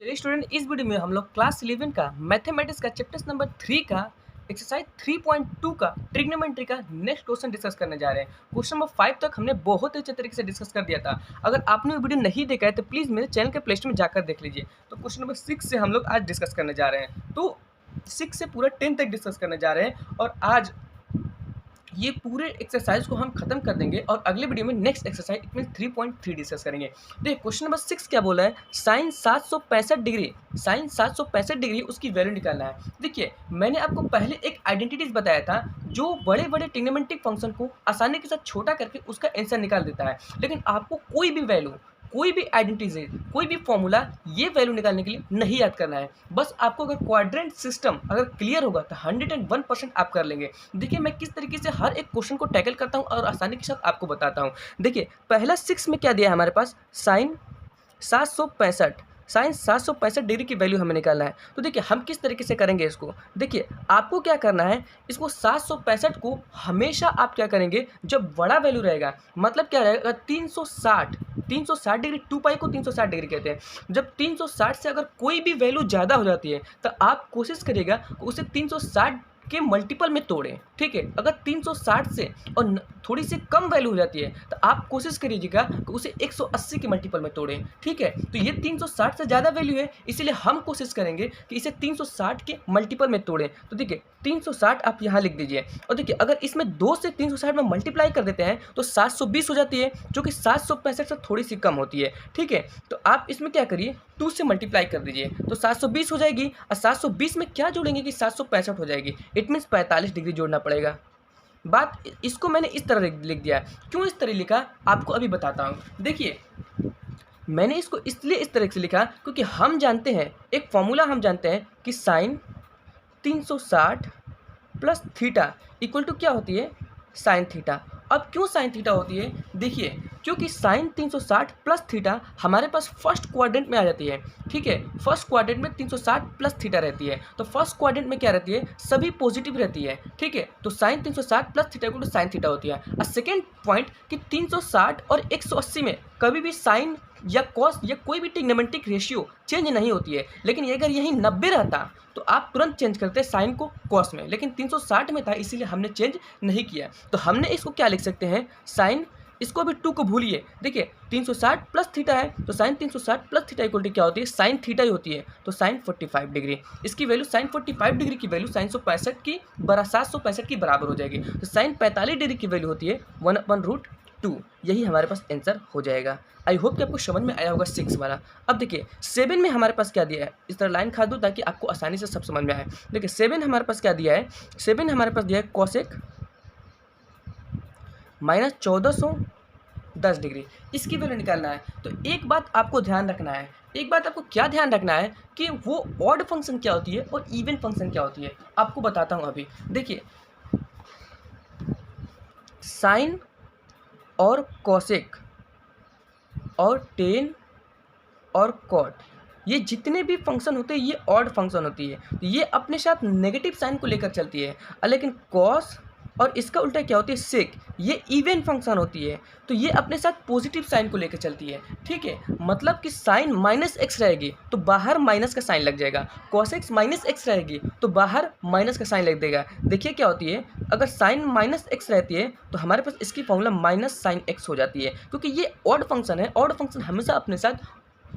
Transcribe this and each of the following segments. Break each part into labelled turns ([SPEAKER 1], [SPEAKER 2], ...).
[SPEAKER 1] चलिए स्टूडेंट, इस वीडियो में हम लोग क्लास 11 का मैथमेटिक्स का चैप्टर नंबर 3 का एक्सरसाइज 3.2 का ट्रिग्नोमेट्री का नेक्स्ट क्वेश्चन डिस्कस करने जा रहे हैं। क्वेश्चन नंबर 5 तक हमने बहुत अच्छे तरीके से डिस्कस कर दिया था। अगर आपने वो वीडियो नहीं देखा है तो प्लीज़ मेरे चैनल के प्ले स्टोर में जाकर देख लीजिए। तो क्वेश्चन नंबर 6 से हम लोग आज डिस्कस करने जा रहे हैं। तो 6 से पूरा 10 तक डिस्कस करने जा रहे हैं और आज ये पूरे एक्सरसाइज को हम खत्म कर देंगे और अगले वीडियो में next exercise it mean 3.3 discuss करेंगे। देखिए क्वेश्चन नंबर 6 क्या बोला है, साइन 765 डिग्री उसकी वैल्यू निकालना है। देखिए मैंने आपको पहले एक आइडेंटिटीज बताया था जो बड़े बड़े ट्रिग्नोमेट्रिक फंक्शन को आसानी के साथ छोटा करके उसका आंसर निकाल देता है। लेकिन आपको कोई भी वैल्यू, कोई भी आइडेंटिटी, कोई भी फॉर्मूला ये वैल्यू निकालने के लिए नहीं याद करना है। बस आपको अगर क्वाड्रेंट सिस्टम अगर क्लियर होगा तो 101% आप कर लेंगे। देखिए मैं किस तरीके से हर एक क्वेश्चन को टैकल करता हूँ और आसानी के साथ आपको बताता हूँ। देखिए पहला 6 में क्या दिया है हमारे पास, साइन 765 डिग्री की वैल्यू हमें निकालना है। तो देखिए हम किस तरीके से करेंगे इसको। देखिए आपको क्या करना है, इसको 765 को हमेशा आप क्या करेंगे, जब बड़ा वैल्यू रहेगा मतलब क्या रहेगा, 360 डिग्री, 2 पाई को 360 डिग्री कहते हैं। जब 360 से अगर कोई भी वैल्यू ज़्यादा हो जाती है तो आप कोशिश करिएगा कि उसे 360 के मल्टीपल में तोड़ें। ठीक है, अगर 360 से और थोड़ी सी कम वैल्यू हो जाती है तो आप कोशिश करिएगा कि उसे 180 के मल्टीपल में तोड़ें। ठीक है, तो ये 360 से ज़्यादा वैल्यू है, इसीलिए हम कोशिश करेंगे कि इसे 360 के मल्टीपल में तोड़ें। तो देखिए 360 आप यहाँ लिख दीजिए और देखिए अगर इसमें 2 से 360 में मल्टीप्लाई कर देते हैं तो 720 हो जाती है, जो कि 765 से थोड़ी सी कम होती है। ठीक है, तो आप इसमें क्या करिए, 2 से मल्टीप्लाई कर दीजिए तो 720 हो जाएगी और 720 में क्या जोड़ेंगे कि 765 हो जाएगी। इट मीन्स 45 डिग्री जोड़ना पड़ेगा। बात इसको मैंने इस तरह लिख दिया है। क्यों इस तरह लिखा आपको अभी बताता हूँ। देखिए मैंने इसको इसलिए इस तरह से लिखा क्योंकि हम जानते हैं, एक फॉर्मूला हम जानते हैं कि sine 360 plus theta equal to क्या होती है, साइन थीटा। अब क्यों साइन थीटा होती है, देखिए क्योंकि साइन 360 प्लस थीटा हमारे पास फर्स्ट क्वाड्रेंट में आ जाती है। ठीक है, फर्स्ट क्वाड्रेंट में 360 प्लस थीटा रहती है, तो फर्स्ट क्वाड्रेंट में क्या रहती है, सभी पॉजिटिव रहती है। ठीक है, तो sine 360 plus theta equal to sine theta होती है। और सेकेंड पॉइंट कि 360 और 180 में कभी भी साइन या कॉस या कोई भी ट्रिग्नोमेट्रिक रेशियो चेंज नहीं होती है। लेकिन ये अगर यही 90 रहता तो आप तुरंत चेंज करते साइन को कॉस में, लेकिन 360 में था इसीलिए हमने चेंज नहीं किया। तो हमने इसको क्या लिख सकते हैं, साइन, इसको भी 2 को भूलिए। देखिए 360 प्लस थीटा है तो sine 360 plus theta equal to क्या होती है, साइन थीटा ही होती है। तो साइन 45 डिग्री, इसकी वैल्यू साइन 45 डिग्री की वैल्यू साइन 765 की बराबर हो जाएगी। तो साइन 45 डिग्री की वैल्यू होती है 1/√2। यही हमारे पास आंसर हो जाएगा। आई होप कि आपको समझ में आया होगा 6 वाला। अब देखिए 7 में हमारे पास क्या दिया है, इस तरह लाइन खा दूँ ताकि आपको आसानी से सब समझ में आए। देखिए 7 हमारे पास क्या दिया है, 7 हमारे पास दिया है कॉसेक माइनस 1410 डिग्री, इसकी वैल्यू निकालना है। तो एक बात आपको ध्यान रखना है, एक बात आपको क्या ध्यान रखना है कि वो ऑड फंक्शन क्या होती है और इवन फंक्शन क्या होती है, आपको बताता हूँ अभी। देखिए साइन और कॉसेक और टेन और कॉट, ये जितने भी फंक्शन होते हैं ये ऑड फंक्शन होती है, ये अपने साथ नेगेटिव साइन को लेकर चलती है। लेकिन कॉस और इसका उल्टा क्या होती है, सेक, ये इवन फंक्शन होती है, तो ये अपने साथ पॉजिटिव साइन को लेकर चलती है। ठीक है, मतलब कि साइन माइनस एक्स रहेगी तो बाहर माइनस का साइन लग जाएगा, कॉस एक्स माइनस एक्स रहेगी तो बाहर माइनस का साइन लग देगा। देखिए क्या होती है, अगर साइन माइनस एक्स रहती है तो हमारे पास इसकी फॉर्मूला माइनस साइन एक्स हो जाती है, क्योंकि ये ऑड फंक्शन है। ऑड फंक्शन हमेशा अपने साथ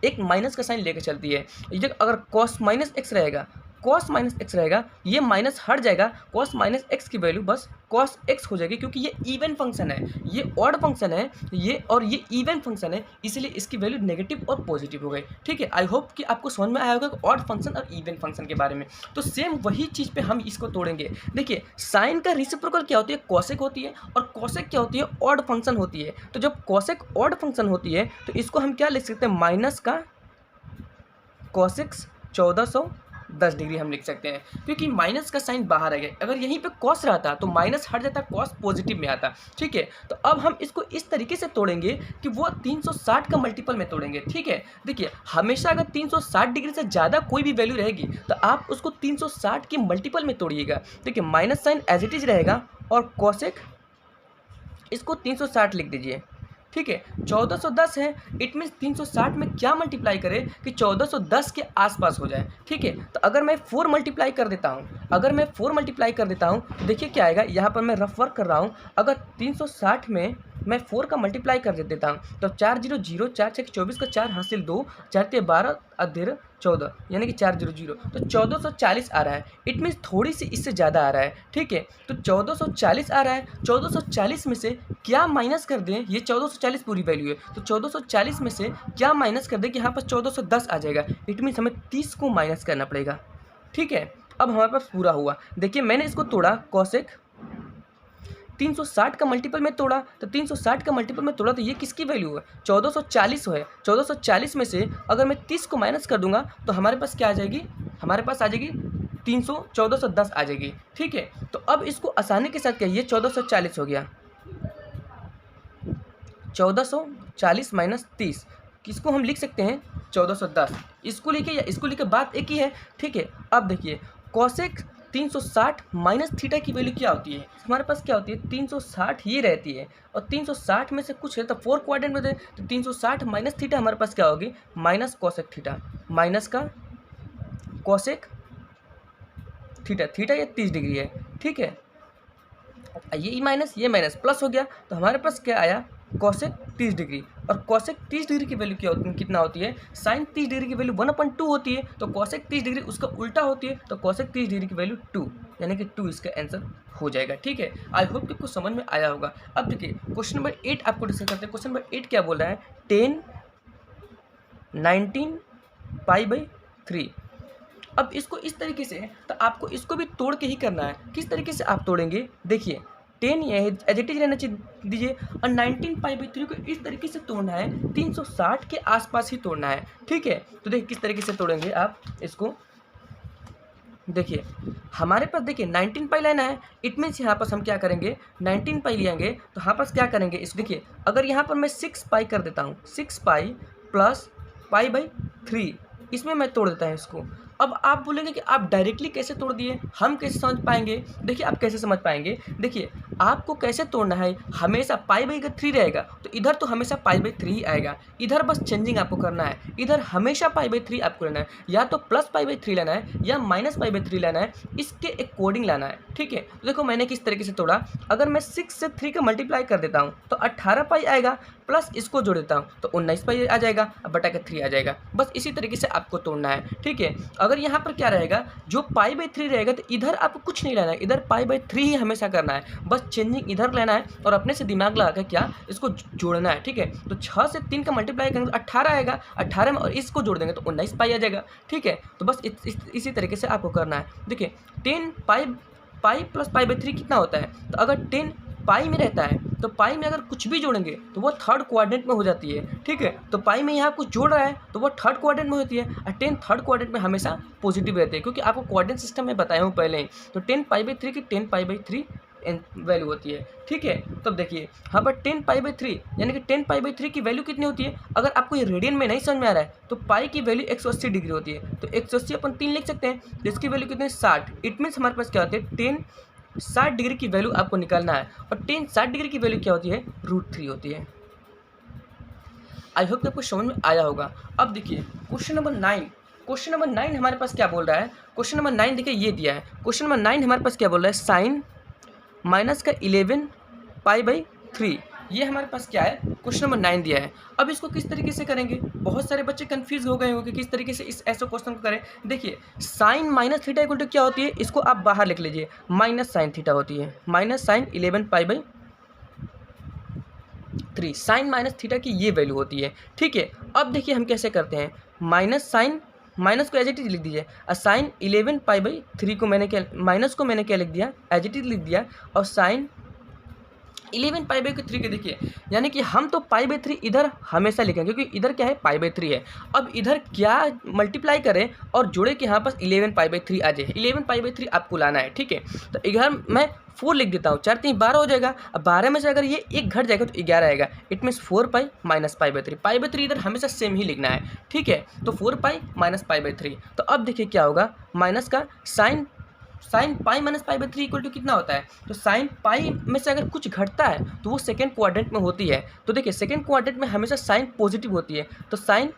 [SPEAKER 1] एक माइनस का साइन लेकर चलती है। ये अगर कॉस माइनस एक्स रहेगा, कॉस माइनस एक्स रहेगा, ये माइनस हट जाएगा, कॉस माइनस एक्स की वैल्यू बस कॉस एक्स हो जाएगी, क्योंकि ये इवन फंक्शन है, ये ऑड फंक्शन है ये, और ये इवन फंक्शन है, इसीलिए इसकी वैल्यू नेगेटिव और पॉजिटिव हो गई। ठीक है, आई होप कि आपको समझ में आया होगा ऑड फंक्शन और इवन फंक्शन के बारे में। तो सेम वही चीज़ पे हम इसको तोड़ेंगे। देखिए साइन का रेसिप्रोकल क्या होती है, कॉसेक होती है, और कॉसेक क्या होती है, ऑड फंक्शन होती है। तो जब कॉसेक ऑड फंक्शन होती है तो इसको हम क्या लिख सकते हैं, माइनस का कॉसेक्स 1410 डिग्री हम लिख सकते हैं, क्योंकि माइनस का साइन बाहर आ गया। अगर यहीं पे कॉस रहता तो माइनस हट जाता, कॉस पॉजिटिव में आता। ठीक है, तो अब हम इसको इस तरीके से तोड़ेंगे कि वो 360 का मल्टीपल में तोड़ेंगे। ठीक है, देखिए हमेशा अगर 360 डिग्री से ज़्यादा कोई भी वैल्यू रहेगी तो आप उसको 360 के मल्टीपल में तोड़िएगा। देखिए minus sine as it is रहेगा और कॉसेक इसको 360 लिख दीजिए। ठीक है, 1410 है, इट मीन्स 360 में क्या मल्टीप्लाई करें कि 1410 के आसपास हो जाए। ठीक है, तो अगर मैं 4 मल्टीप्लाई कर देता हूँ, देखिए क्या आएगा, यहाँ पर मैं रफ वर्क कर रहा हूँ। अगर 360 में मैं 4 का मल्टीप्लाई कर देता हूँ तो 4 0 0, 4 6 24 का 4 हासिल 2, 4 3 12 अधेर 14, यानी कि 400, तो 1440 आ रहा है। इट मीन्स थोड़ी सी इससे ज़्यादा आ रहा है। ठीक है, तो 1440 आ रहा है। 1440 में से क्या माइनस कर दें, ये 1440 पूरी वैल्यू है, तो 1440 में से क्या माइनस कर दें कि यहाँ पर 1410 आ जाएगा। इट मीन्स हमें 30 को माइनस करना पड़ेगा। ठीक है, अब हमारे पास पूरा हुआ। देखिए मैंने इसको तोड़ा, कॉसेक 360 का मल्टीपल में तोड़ा, तो 360 का मल्टीपल में तोड़ा तो ये किसकी वैल्यू है, 1440 है। 1440 में से अगर मैं 30 को माइनस कर दूंगा तो हमारे पास क्या आ जाएगी, हमारे पास आ जाएगी 1410 आ जाएगी। ठीक है, तो अब इसको आसानी के साथ कहिए, 1440 हो गया, 1440 माइनस 30, किसको हम लिख सकते हैं 1410। इसको लिखे या इसको लिखे, बात एक ही है। ठीक है, अब देखिए कॉसेक 360 माइनस थीटा की वैल्यू क्या होती है, हमारे पास क्या होती है 360 ये रहती है, और 360 में से कुछ है तो 4 क्वाड्रेंट में दे, तो 360 माइनस थीटा हमारे पास क्या होगी, माइनस कॉसेक थीटा, माइनस का कॉसेक थीटा, थीटा ये 30 डिग्री है। ठीक है, ये माइनस प्लस हो गया, तो हमारे पास क्या आया, कॉसेक 30 डिग्री। और कॉसेक 30 डिग्री की वैल्यू क्या होती है, कितना होती है, साइन 30 डिग्री की वैल्यू 1/2 होती है, तो कॉसेक 30 डिग्री उसका उल्टा होती है, तो कॉसेक 30 डिग्री की वैल्यू 2, यानी कि 2 इसका आंसर हो जाएगा। ठीक है, आई होप कि कुछ समझ में आया होगा। अब देखिए क्वेश्चन नंबर 8 आपको डिस्कस करते हैं। क्वेश्चन नंबर 8 क्या बोल रहा है, 10 19 π/3। अब इसको इस तरीके से, तो आपको इसको भी तोड़ के ही करना है। किस तरीके से आप तोड़ेंगे, देखिए 10 ये एज इट इज रहना चाहिए दीजिए, और 19 π/3 को इस तरीके से तोड़ना है, 360 के आसपास ही तोड़ना है। ठीक है, तो देखिए किस तरीके से तोड़ेंगे आप इसको। देखिए हमारे पास देखिए 19 पाई लेना है, इट मीन्स यहाँ पर हम क्या करेंगे, 19 पाई लेंगे तो यहाँ पर क्या करेंगे, इस देखिए अगर यहाँ पर मैं 6 पाई कर देता हूँ, 6 पाई प्लस π/3, इसमें मैं तोड़ देता हूँ इसको। अब आप बोलेंगे कि आप डायरेक्टली कैसे तोड़ दिए, हम कैसे समझ पाएंगे। देखिए आप कैसे समझ पाएंगे, देखिए आपको कैसे तोड़ना है, हमेशा π/3 रहेगा तो इधर तो हमेशा π/3 ही आएगा, इधर बस चेंजिंग आपको करना है, इधर हमेशा π/3 आपको लेना है, या तो प्लस π/3 लेना है या माइनस π/3 लेना है, इसके अकॉर्डिंग लाना है। ठीक है, तो देखो मैंने किस तरीके से तोड़ा, अगर मैं 6 से 3 का मल्टीप्लाई कर देता हूँ तो 18 पाई आएगा, प्लस इसको जोड़ देता हूँ तो 19 पाई आ जाएगा, अब बटा के 3 आ जाएगा। बस इसी तरीके से आपको तोड़ना है। ठीक है, अगर यहाँ पर क्या रहेगा, जो π/3 रहेगा तो इधर आपको कुछ नहीं लेना है, इधर π/3 ही हमेशा करना है, बस चेंजिंग इधर लेना है और अपने से दिमाग लगा कर क्या इसको जोड़ना है। ठीक है, तो 6 से 3 का मल्टीप्लाई करेंगे तो 18 आएगा, 18 में और इसको जोड़ देंगे तो 19 पाई आ जाएगा। ठीक है, तो बस इसी तरीके से आपको करना है। देखिए 10 पाई प्लस π/3 कितना होता है, तो अगर 10 पाई में रहता है तो पाई में अगर कुछ भी जोड़ेंगे तो वो थर्ड क्वाड्रेंट में हो जाती है। ठीक है, तो पाई में यहाँ कुछ जोड़ रहा है तो वो थर्ड क्वाड्रेंट में होती है, और 10 थर्ड क्वाड्रेंट में हमेशा पॉजिटिव रहती है, क्योंकि आपको क्वाड्रेंट सिस्टम में बताया हूँ पहले ही। तो 10 π/3 की 10 π/3 वैल्यू होती है। ठीक है, तो देखिए यहाँ पर 10 π/3 यानी कि 10 π/3 की वैल्यू कितनी होती है, अगर आपको ये रेडियन में नहीं समझ में आ रहा है तो पाई की वैल्यू 180 डिग्री होती है, तो 180 अपन 3 लिख सकते हैं, तो इसकी वैल्यू कितनी है 60। इट मीन्स हमारे पास क्या होती है 10 60 डिग्री की वैल्यू आपको निकालना है, और 10 60 डिग्री की वैल्यू क्या होती है, √3 होती है। आई होप कि आपको समझ में आया होगा। अब देखिए क्वेश्चन नंबर 9 हमारे पास क्या बोल रहा है, क्वेश्चन नंबर 9 देखिए ये दिया है, क्वेश्चन नंबर 9 हमारे पास क्या बोल रहा है, साइन माइनस का 11 π/3, ये हमारे पास क्या है, क्वेश्चन नंबर 9 दिया है। अब इसको किस तरीके से करेंगे, बहुत सारे बच्चे कंफ्यूज हो गए होंगे कि किस तरीके से इस ऐसे क्वेश्चन को करें। देखिए sine minus theta equal to क्या होती है, इसको आप बाहर लिख लीजिए, माइनस साइन थीटा होती है, minus sine 11 π/3, sine minus theta की ये वैल्यू होती है। ठीक है, अब देखिए हम कैसे करते हैं, माइनस साइन, माइनस को एज इट इज लिख दीजिए, और साइन 11 π/3 को मैंने क्या, माइनस को मैंने क्या लिख दिया, एज इट इज लिख दिया, और साइन 11 π/3 के देखिए, यानी कि हम तो π/3 इधर हमेशा लिखेंगे क्योंकि इधर क्या है π/3 है। अब इधर क्या मल्टीप्लाई करें और जोड़े कि यहाँ पास 11 π/3 आ जाए, 11 π/3 आपको लाना है। ठीक है, तो इधर मैं 4 लिख देता हूँ, 4 3 12 हो जाएगा, अब 12 में से अगर ये एक घट जाएगा तो 11 आएगा, इट मीन्स 4 पाई माइनस π/3, π/3 इधर हमेशा सेम ही लिखना है। ठीक है, तो 4 पाई माइनस π/3, तो अब देखिए क्या होगा, माइनस का sine sine pi minus pi by 3 equal to कितना होता है? तो साइन पाई में से अगर कुछ घटता है तो वो सेकेंड क्वाड्रेंट में होती है। तो देखिए सेकेंड क्वाड्रेंट में हमेशा साइन पॉजिटिव होती है, तो sign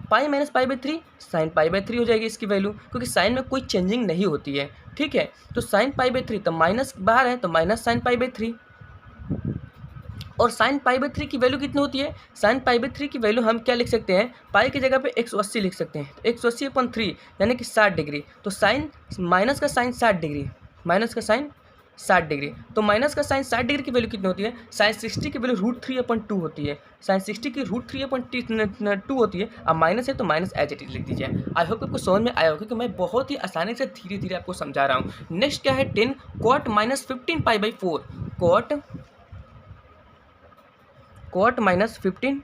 [SPEAKER 1] pi minus pi by 3 sine pi by 3 हो जाएगी इसकी वैल्यू, क्योंकि साइन में कोई चेंजिंग नहीं होती है। ठीक है, तो साइन पाई बाई 3, तो माइनस बाहर है तो माइनस साइन पाई बाई 3। और साइन पाई बाई 3 की वैल्यू कितनी होती है? साइन पाई बाई 3 की वैल्यू हम क्या लिख सकते हैं? पाई की जगह पे 180 लिख सकते हैं। 180 अपन 3 यानी कि 60 डिग्री। तो साइन माइनस का साइन 60 डिग्री, माइनस का साइन 60 डिग्री, तो माइनस का साइन 60 डिग्री की वैल्यू कितनी होती है? साइन 60 की वैल्यू √3/2 होती है। साइन 60 की √3/2 होती है। अब माइनस है तो माइनस एज इट इज लिख दीजिए। आई होप आपको समझ में आया होगा कि मैं बहुत ही आसानी से धीरे धीरे आपको समझा रहा हूँ। नेक्स्ट क्या है? 10 cot minus 15 pi by 4, cot minus 15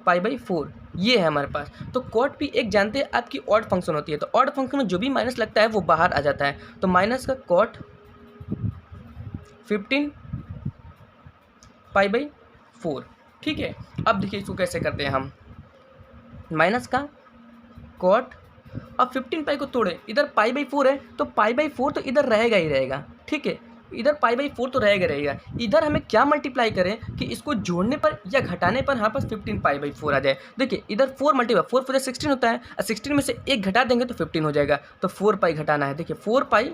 [SPEAKER 1] pi by 4 ये है हमारे पास। तो cot भी एक जानते हैं आपकी ऑड फंक्शन होती है, तो ऑड फंक्शन में जो भी माइनस लगता है वो बाहर आ जाता है। तो माइनस का cot 15 पाई बाई 4। ठीक है, अब देखिए इसको कैसे करते हैं हम। माइनस का cot, अब 15 पाई को तोड़े, इधर पाई बाई 4 है तो पाई बाई 4 तो इधर रहेगा ही रहेगा। ठीक है, इधर पाई बाई 4 तो रहेगा। इधर हमें क्या मल्टीप्लाई करें कि इसको जोड़ने पर या घटाने पर यहाँ पर 15 पाई बाई 4 आ जाए। देखिए इधर 4 मल्टीप्लाई 4 4 16 होता है, और 16 में से एक घटा देंगे तो 15 हो जाएगा। तो 4 पाई घटाना है। देखिए 4 पाई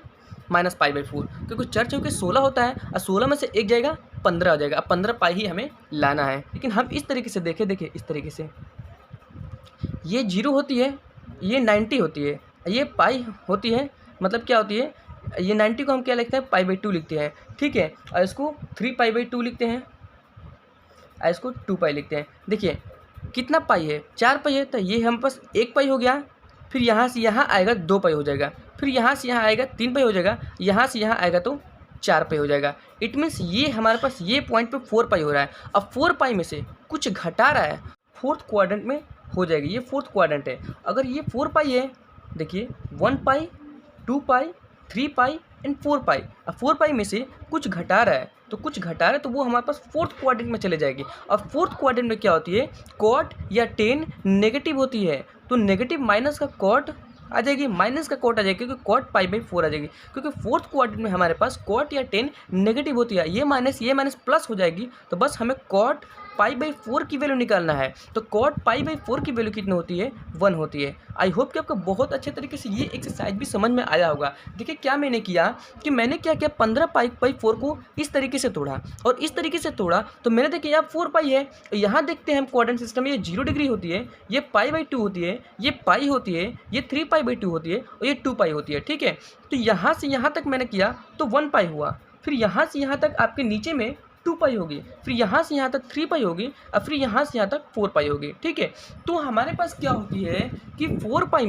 [SPEAKER 1] माइनस पाई बाई 4, क्योंकि चर चौके 16 होता है और 16 में से एक जाएगा 15 हो जाएगा। अब 15 पाई ही हमें लाना है। लेकिन हम इस तरीके से देखें, देखिए इस तरीके से ये 0 होती है, ये 90 होती है, ये पाई होती है, मतलब क्या होती है? ये 90 को हम क्या लिखते हैं? पाई बाई 2 लिखते हैं। ठीक है, और इसको 3 पाई बाई 2 लिखते हैं, और इसको 2 पाई लिखते हैं। देखिए कितना पाई है? 4 पाई है, तो ये हम पास 1 पाई हो गया। फिर यहाँ से यहाँ आएगा 2 पाई हो जाएगा, फिर यहाँ से यहाँ आएगा 3 पाई हो जाएगा, यहाँ से यहाँ आएगा तो 4 पाई हो जाएगा। इट मीन्स ये हमारे पास ये पॉइंट पे 4 पाई हो रहा है। अब 4 पाई में से कुछ घटा रहा है, फोर्थ क्वाड्रेंट में हो जाएगी। ये फोर्थ क्वाड्रेंट है। अगर ये 4 पाई है, देखिए 1 पाई 2 पाई 3 पाई एंड 4 पाई। अब 4 पाई में से कुछ घटा रहा है, तो कुछ घटा रहा है तो वो हमारे पास फोर्थ क्वाड्रेंट में चले जाएगी। अब फोर्थ क्वाड्रेंट में क्या होती है? कॉट या टेन नेगेटिव होती है, तो नेगेटिव माइनस का कॉट आ जाएगी, माइनस का कॉट आ जाएगी, क्योंकि कॉट पाई बाई 4 आ जाएगी। क्योंकि फोर्थ क्वाड्रेंट में हमारे पास कॉट या टेन नेगेटिव होती है, ये माइनस प्लस हो जाएगी। तो बस हमें कॉट पाई बाई 4 की वैल्यू निकालना है। तो कॉट पाई बाई 4 की वैल्यू कितनी होती है? 1 होती है। आई होप कि आपको बहुत अच्छे तरीके से ये एक्सरसाइज भी समझ में आया होगा। देखिए क्या मैंने किया कि मैंने क्या किया, 15 पाई बाई 4 को इस तरीके से तोड़ा, और इस तरीके से तोड़ा तो मैंने देखिए यहाँ 4 पाई है, यहाँ देखते हैं हम क्वाड्रेंट सिस्टम में, ये 0 डिग्री होती है, ये पाई बाई 2 होती है, ये पाई होती है, ये 3 पाई बाई 2 होती है, और ये 2 पाई होती है। ठीक है, तो यहाँ से यहाँ तक मैंने किया तो 1 पाई हुआ, फिर यहाँ से यहाँ तक आपके नीचे में 2 पाई होगी, फिर यहाँ से यहाँ तक 3 पाई होगी, और फिर यहाँ से यहाँ तक 4 पाई होगी। ठीक है, तो हमारे पास क्या होती है कि 4 पाई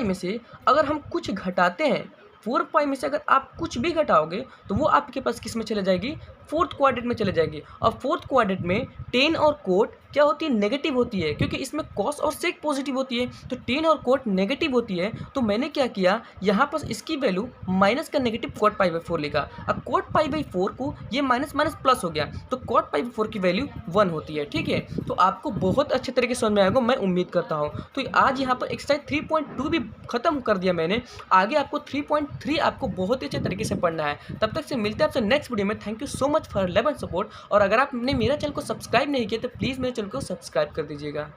[SPEAKER 1] में से अगर हम कुछ घटाते हैं, 4 पाई में से अगर आप कुछ भी घटाओगे तो वो आपके पास किस में चले जाएगी? फोर्थ क्वाड्रेंट में चले जाएगी। और फोर्थ क्वाड्रेंट में टेन और कोट क्या होती है? नेगेटिव होती है, क्योंकि इसमें कॉस और सेक पॉजिटिव होती है, तो टेन और कोट नेगेटिव होती है। तो मैंने क्या किया, यहाँ पर इसकी वैल्यू माइनस का नेगेटिव कॉट पाई बाई 4 लिखा। अब कॉट पाई बाई 4 को ये माइनस माइनस प्लस हो गया, तो कॉट पाई बाई 4 की वैल्यू 1 होती है। ठीक है, तो आपको बहुत अच्छे तरीके से समझ में आएगा, मैं उम्मीद करता हूँ। तो आज यहाँ पर एक्सरसाइज 3.2 भी खत्म कर दिया मैंने। आगे आपको 3.3 आपको बहुत ही अच्छे तरीके से पढ़ना है। तब तक से मिलते हैं आपसे नेक्स्ट वीडियो में। Thank you so much for love and support. और अगर आपने मेरा चैनल को सब्सक्राइब नहीं किया तो प्लीज़ मेरे चैनल को सब्सक्राइब कर दीजिएगा।